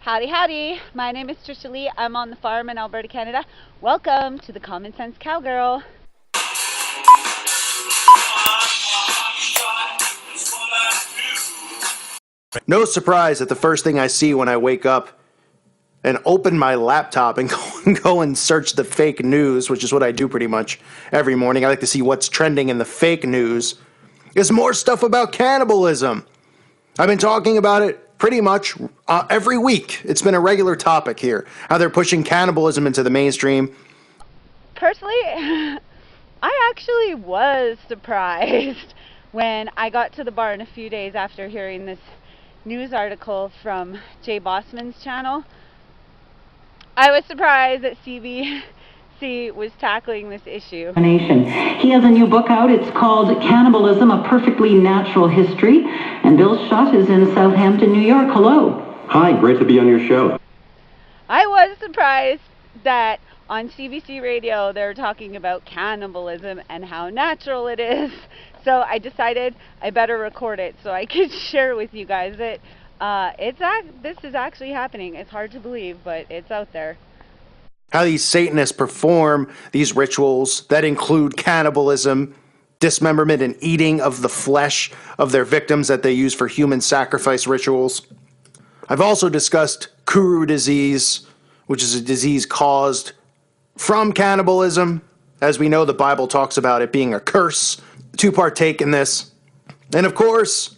Howdy, howdy. My name is Trisha Lee. I'm on the farm in Alberta, Canada. Welcome to the Common Sense Cowgirl. No surprise that the first thing I see when I wake up and open my laptop and go and search the fake news, which is what I do pretty much every morning. I like to see what's trending in the fake news, is more stuff about cannibalism. I've been talking about it pretty much every week. It's been a regular topic here, how they're pushing cannibalism into the mainstream. Personally, I actually was surprised when I got to the barn a few days after hearing this news article from Jay Bossman's channel. I was surprised that CBC was tackling this issue. He has a new book out. It's called Cannibalism, A Perfectly Natural History. And Bill Schutt is in Southampton, New York. Hello. Hi, great to be on your show. I was surprised that on CBC radio they're talking about cannibalism and how natural it is. So I decided I better record it so I could share with you guys that this is actually happening. It's hard to believe, but it's out there. How these Satanists perform these rituals that include cannibalism, dismemberment, and eating of the flesh of their victims that they use for human sacrifice rituals. I've also discussed Kuru disease, which is a disease caused from cannibalism. As we know, the Bible talks about it being a curse to partake in this. And of course,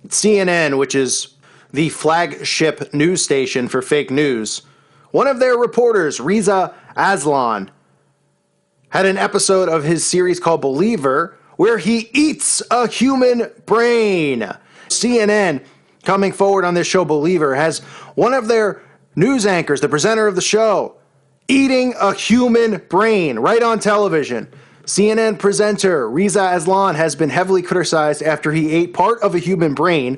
CNN, which is the flagship news station for fake news. One of their reporters, Reza Aslan, had an episode of his series called Believer where he eats a human brain. CNN, coming forward on this show Believer, has one of their news anchors, the presenter of the show, eating a human brain right on television. CNN presenter Reza Aslan has been heavily criticized after he ate part of a human brain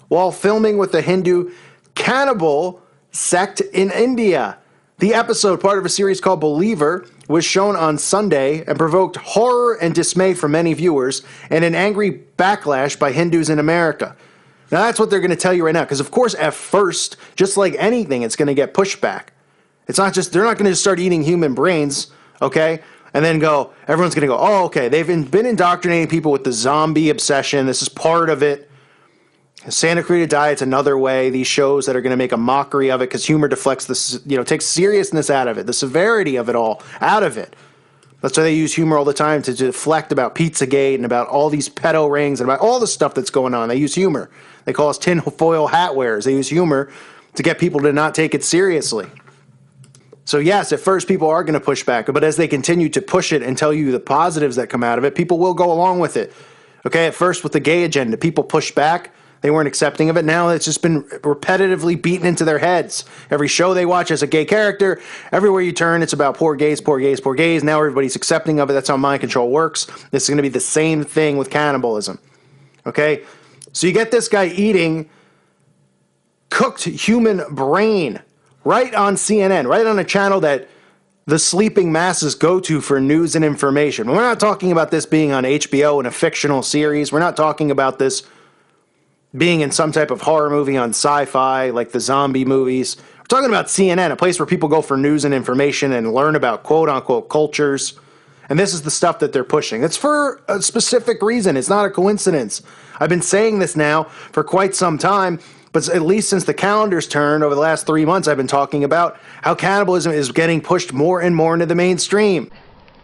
while filming with the Hindu cannibal sect in India. The episode, part of a series called Believer, was shown on Sunday and provoked horror and dismay from many viewers and an angry backlash by Hindus in America. Now that's what they're going to tell you right now, because of course at first, just like anything, it's going to get pushback. It's not just, they're not going to just start eating human brains, okay? And then everyone's going to go, oh, okay, they've been indoctrinating people with the zombie obsession. This is part of it. Santa Clarita Diet's another way. These shows that are going to make a mockery of it because humor deflects this, takes seriousness out of it, the severity of it all out of it. That's why they use humor all the time to deflect about Pizzagate and about all these pedo rings and about all the stuff that's going on. They use humor. They call us tinfoil hat wearers. They use humor to get people to not take it seriously. So yes, at first people are going to push back, but as they continue to push it and tell you the positives that come out of it, people will go along with it. Okay, at first with the gay agenda, people pushed back. They weren't accepting of it. Now it's just been repetitively beaten into their heads. Every show they watch has a gay character. Everywhere you turn, it's about poor gays, poor gays, poor gays. Now everybody's accepting of it. That's how mind control works. This is going to be the same thing with cannibalism. Okay? So you get this guy eating cooked human brain right on CNN, right on a channel that the sleeping masses go to for news and information. We're not talking about this being on HBO in a fictional series. We're not talking about this being in some type of horror movie on sci-fi, like the zombie movies. We're talking about CNN, a place where people go for news and information and learn about quote-unquote cultures. And this is the stuff that they're pushing. It's for a specific reason. It's not a coincidence. I've been saying this now for quite some time, but at least since the calendar's turned over the last 3 months, I've been talking about how cannibalism is getting pushed more and more into the mainstream.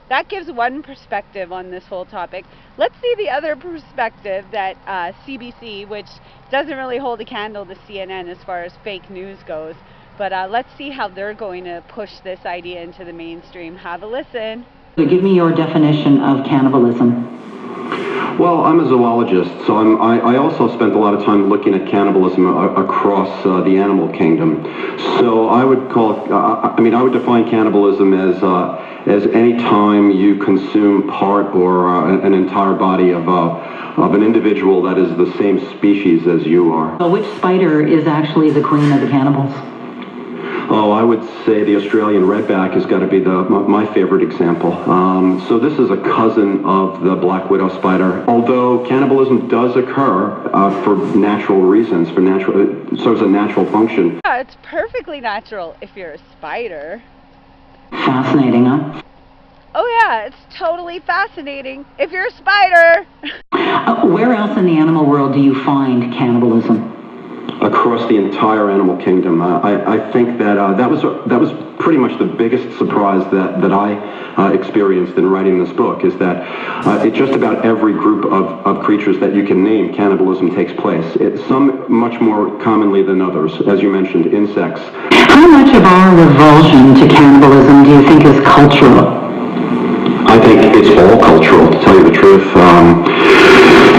That gives one perspective on this whole topic. Let's see the other perspective that CBC, which doesn't really hold a candle to CNN as far as fake news goes, but let's see how they're going to push this idea into the mainstream. Have a listen. Give me your definition of cannibalism. Well, I'm a zoologist, so I also spent a lot of time looking at cannibalism across the animal kingdom. So I would call it, I would define cannibalism as any time you consume part or an entire body of an individual that is the same species as you are. So which spider is actually the queen of the cannibals? Oh, I would say the Australian redback has got to be my favorite example. So this is a cousin of the black widow spider. Although cannibalism does occur for natural reasons, it serves a natural function. Yeah, it's perfectly natural if you're a spider. Fascinating, huh? Oh yeah, it's totally fascinating if you're a spider. Where else in the animal world do you find cannibalism? Across the entire animal kingdom. I think that that was pretty much the biggest surprise that I experienced in writing this book, is that just about every group of creatures that you can name, cannibalism takes place. Some much more commonly than others, as you mentioned, insects. How much of our revulsion to cannibalism do you think is cultural? I think it's all cultural, to tell you the truth.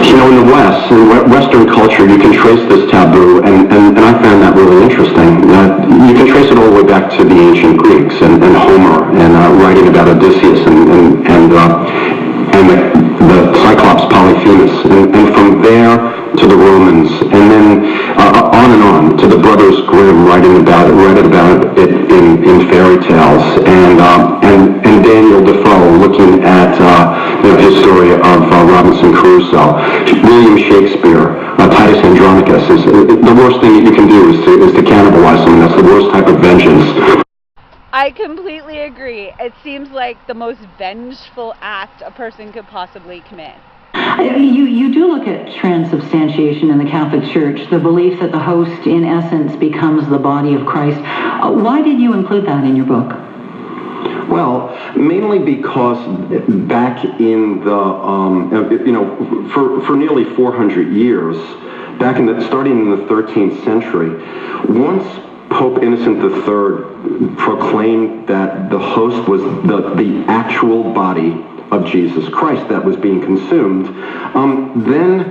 In the West, in Western culture, you can trace this taboo, and I found that really interesting. You can trace it all the way back to the ancient Greeks and Homer, and writing about Odysseus and the Cyclops Polyphemus, and from there to the Romans, and then on and on to the Brothers Grimm, writing about it in fairy tales, and Daniel Defoe looking at his story of Robinson Crusoe, William Shakespeare, Titus Andronicus. The worst thing that you can do is to cannibalize someone. That's the worst type of vengeance. I completely agree. It seems like the most vengeful act a person could possibly commit. You do look at transubstantiation in the Catholic Church, the belief that the host, in essence, becomes the body of Christ. Why did you include that in your book? Well, mainly because back in the, for nearly 400 years, starting in the 13th century, once Pope Innocent III proclaimed that the host was the actual body of Jesus Christ that was being consumed, then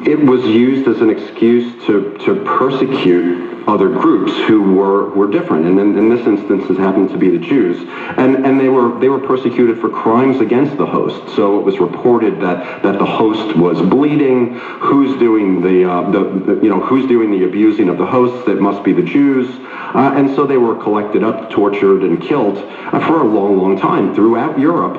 it was used as an excuse to persecute other groups who were different, and in this instance it happened to be the Jews, and they were persecuted for crimes against the host. So it was reported that the host was bleeding. Who's doing who's doing the abusing of the hosts? It must be the Jews, and so they were collected up, tortured, and killed for a long time throughout Europe,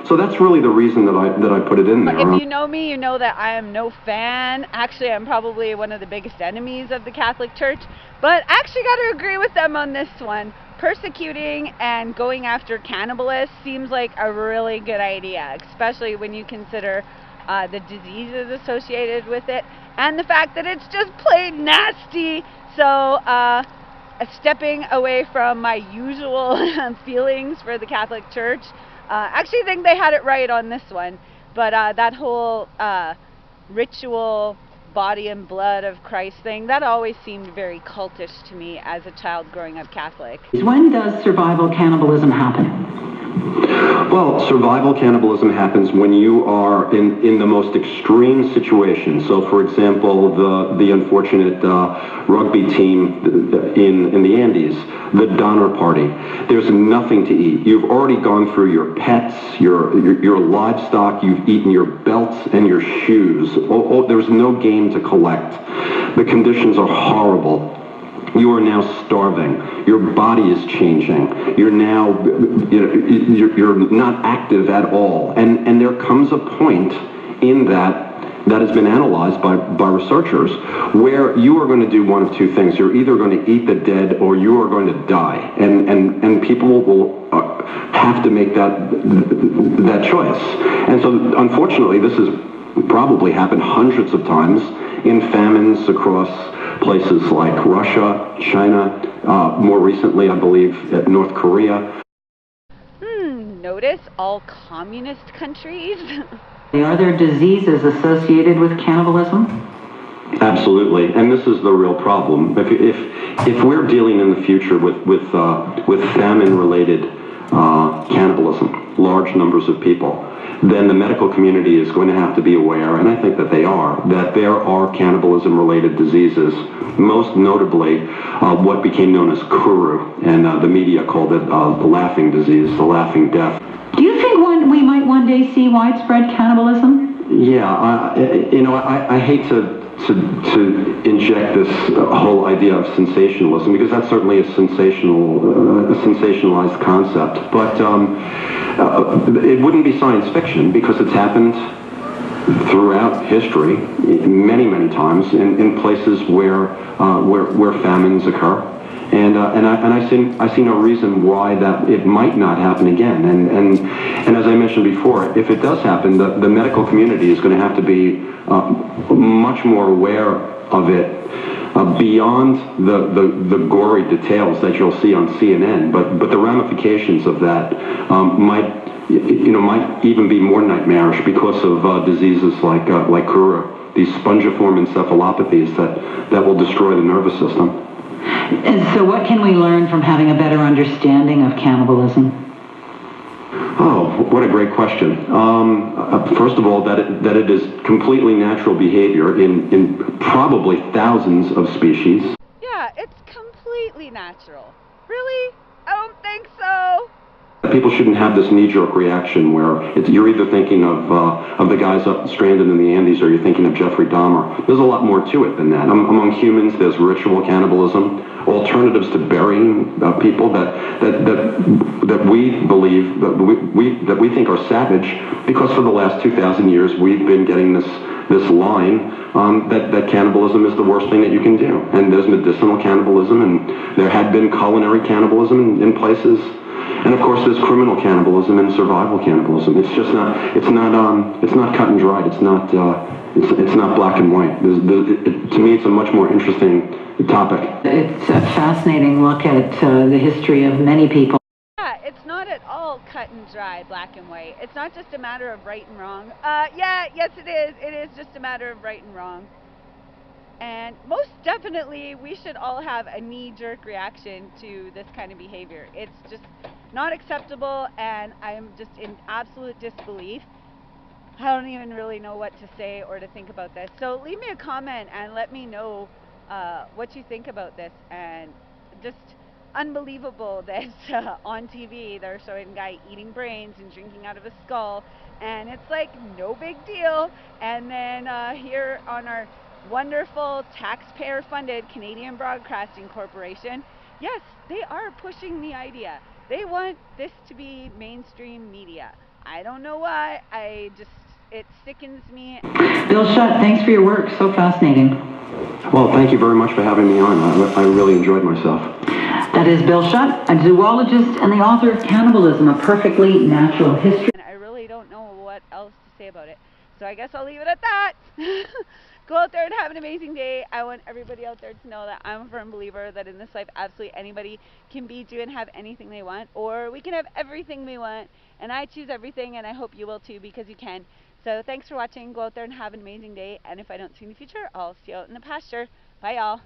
so that's really the reason that I put it in there. If you know me, you know that I am no fan. Actually, I'm probably one of the biggest enemies of the Catholic Church, but I actually got to agree with them on this one. Persecuting and going after cannibalists seems like a really good idea, especially when you consider the diseases associated with it and the fact that it's just plain nasty. So stepping away from my usual feelings for the Catholic Church, I actually think they had it right on this one. But that whole ritual body and blood of Christ thing, that always seemed very cultish to me as a child growing up Catholic. When does survival cannibalism happen? Well, survival cannibalism happens when you are in the most extreme situation. So, for example, the unfortunate rugby team in the Andes, the Donner Party. There's nothing to eat. You've already gone through your pets, your livestock. You've eaten your belts and your shoes. There's no game to collect. The conditions are horrible. You are now starving. Your body is changing. You're now, you're not active at all. And there comes a point in that has been analyzed by researchers where you are going to do one of two things. You're either going to eat the dead or you are going to die. And people will have to make that choice. And so, unfortunately, this has probably happened hundreds of times in famines across places like Russia, China, more recently, I believe, North Korea. Notice all communist countries? Are there diseases associated with cannibalism? Absolutely, and this is the real problem. If we're dealing in the future with famine-related cannibalism, large numbers of people, then the medical community is going to have to be aware, and I think that they are, that there are cannibalism-related diseases, most notably what became known as Kuru, and the media called it the laughing disease, the laughing death. Do you think we might one day see widespread cannibalism? Yeah, I hate to inject this whole idea of sensationalism, because that's certainly a sensationalized concept. But it wouldn't be science fiction, because it's happened throughout history, many, many times, in places where famines occur. And I see no reason why that it might not happen again. And as I mentioned before, if it does happen, the medical community is going to have to be much more aware of it, beyond the gory details that you'll see on CNN. But the ramifications of that might even be more nightmarish, because of diseases like Kura, these spongiform encephalopathies that will destroy the nervous system. And so what can we learn from having a better understanding of cannibalism? Oh, what a great question. First of all, that it is completely natural behavior in probably thousands of species. Yeah, it's completely natural. Really? I don't think so. People shouldn't have this knee-jerk reaction where you're either thinking of the guys up stranded in the Andes, or you're thinking of Jeffrey Dahmer. There's a lot more to it than that. Among humans, there's ritual cannibalism, alternatives to burying people that we believe that we think are savage, because for the last 2,000 years we've been getting this line that cannibalism is the worst thing that you can do. And there's medicinal cannibalism, and there had been culinary cannibalism in places. And of course, there's criminal cannibalism and survival cannibalism. It's just not. It's not cut and dried. It's not black and white. To me, it's a much more interesting topic. It's a fascinating look at the history of many people. Yeah, it's not at all cut and dry, black and white. It's not just a matter of right and wrong. Yes, it is. It is just a matter of right and wrong. And most definitely, we should all have a knee-jerk reaction to this kind of behavior. It's just not acceptable, and I'm just in absolute disbelief. I don't even really know what to say or to think about this. So leave me a comment and let me know what you think about this. And just unbelievable that on TV they're showing a guy eating brains and drinking out of a skull, and it's like no big deal. And then here on our wonderful taxpayer-funded Canadian Broadcasting Corporation, yes, they are pushing the idea. They want this to be mainstream media. I don't know why. It sickens me. Bill Shutt, thanks for your work. So fascinating. Well, thank you very much for having me on. I really enjoyed myself. That is Bill Shutt, a zoologist and the author of Cannibalism, A Perfectly Natural History. And I really don't know what else to say about it. So I guess I'll leave it at that. Go out there and have an amazing day. I want everybody out there to know that I'm a firm believer that in this life, absolutely anybody can be, do, and have anything they want, or we can have everything we want. And I choose everything, and I hope you will too, because you can. So thanks for watching. Go out there and have an amazing day. And if I don't see you in the future, I'll see you out in the pasture. Bye, y'all.